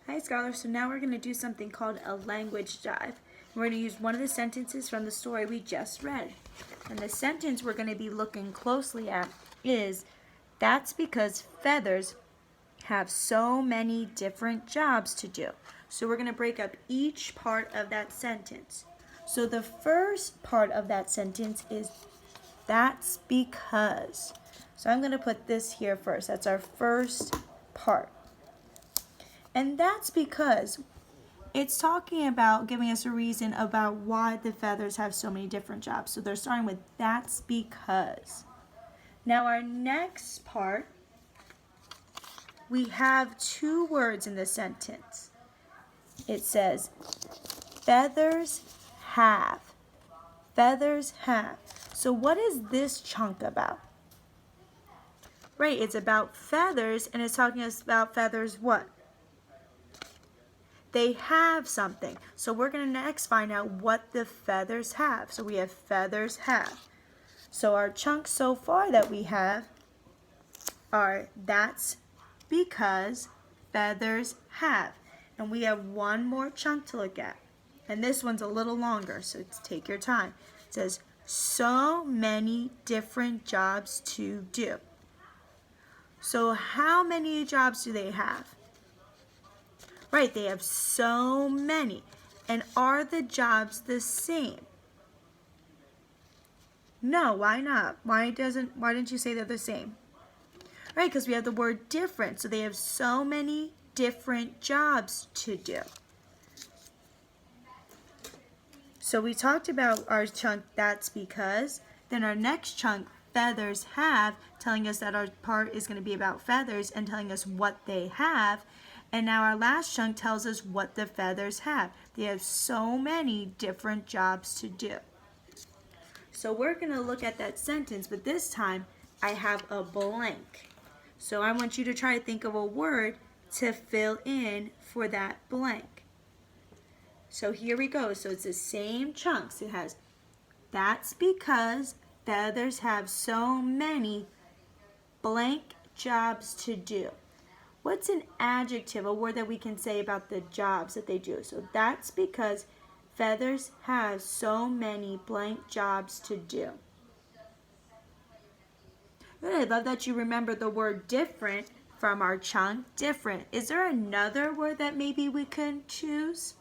Hi scholars, so now we're going to do something called a language dive. We're going to use one of the sentences from the story we just read. And the sentence we're going to be looking closely at is, "That's because feathers have so many different jobs to do." So we're going to break up each part of that sentence. So the first part of that sentence is, "That's because." So I'm going to put this here first. That's our first part. And that's because it's talking about giving us a reason about why the feathers have so many different jobs. So they're starting with "that's because." Now our next part, we have two words in the sentence. It says, feathers have. Feathers have. So what is this chunk about? Right, it's about feathers, and it's talking about feathers what? They have something. So we're going to next find out what the feathers have. So we have feathers have. So our chunks so far that we have are "that's because feathers have." And we have one more chunk to look at. And this one's a little longer, so take your time. It says, "so many different jobs to do." So how many jobs do they have? Right, they have so many. And are the jobs the same? No, why not? Why didn't you say they're the same? Right, because we have the word different. So they have so many different jobs to do. So we talked about our chunk, "that's because." Then our next chunk, "feathers have," telling us that our part is going to be about feathers and telling us what they have. And now our last chunk tells us what the feathers have. They have so many different jobs to do. So we're going to look at that sentence, but this time I have a blank. So I want you to try to think of a word to fill in for that blank. So here we go. So it's the same chunks. It has, "that's because feathers have so many blank jobs to do." What's an adjective, a word that we can say about the jobs that they do? So that's because feathers have so many blank jobs to do. Good, I love that you remember the word different from our chunk, different. Is there another word that maybe we can choose?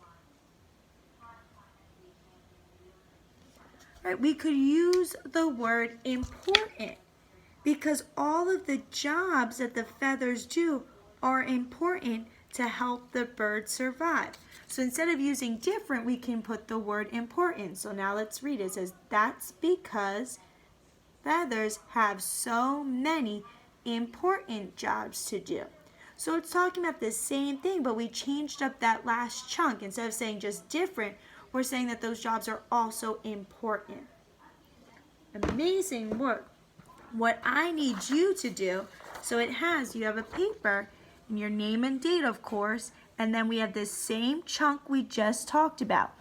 Right, we could use the word important because all of the jobs that the feathers do are important to help the bird survive. So instead of using different, we can put the word important. So now let's read it. It says, "that's because feathers have so many important jobs to do." So it's talking about the same thing, but we changed up that last chunk. Instead of saying just different, we're saying that those jobs are also important. Amazing work. What I need you to do, so you have a paper and your name and date, of course, and then we have the same chunk we just talked about.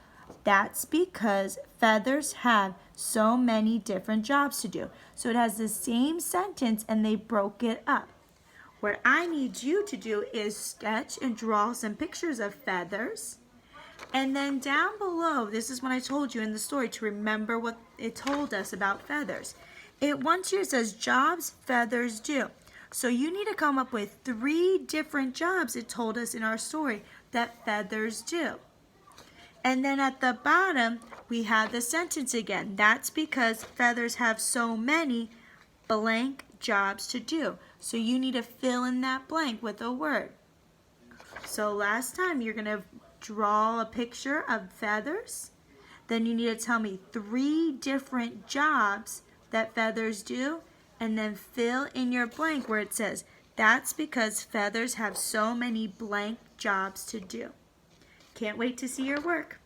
That's because feathers have so many different jobs to do. So it has the same sentence and they broke it up. What I need you to do is sketch and draw some pictures of feathers. And then down below, this is what I told you in the story to remember what it told us about feathers. Once here says jobs feathers do. So you need to come up with 3 different jobs it told us in our story that feathers do. And then at the bottom, we have the sentence again. That's because feathers have so many blank jobs to do. So you need to fill in that blank with a word. So last time, you're going to draw a picture of feathers. Then you need to tell me 3 different jobs that feathers do, and then fill in your blank where it says, "that's because feathers have so many blank jobs to do." Can't wait to see your work.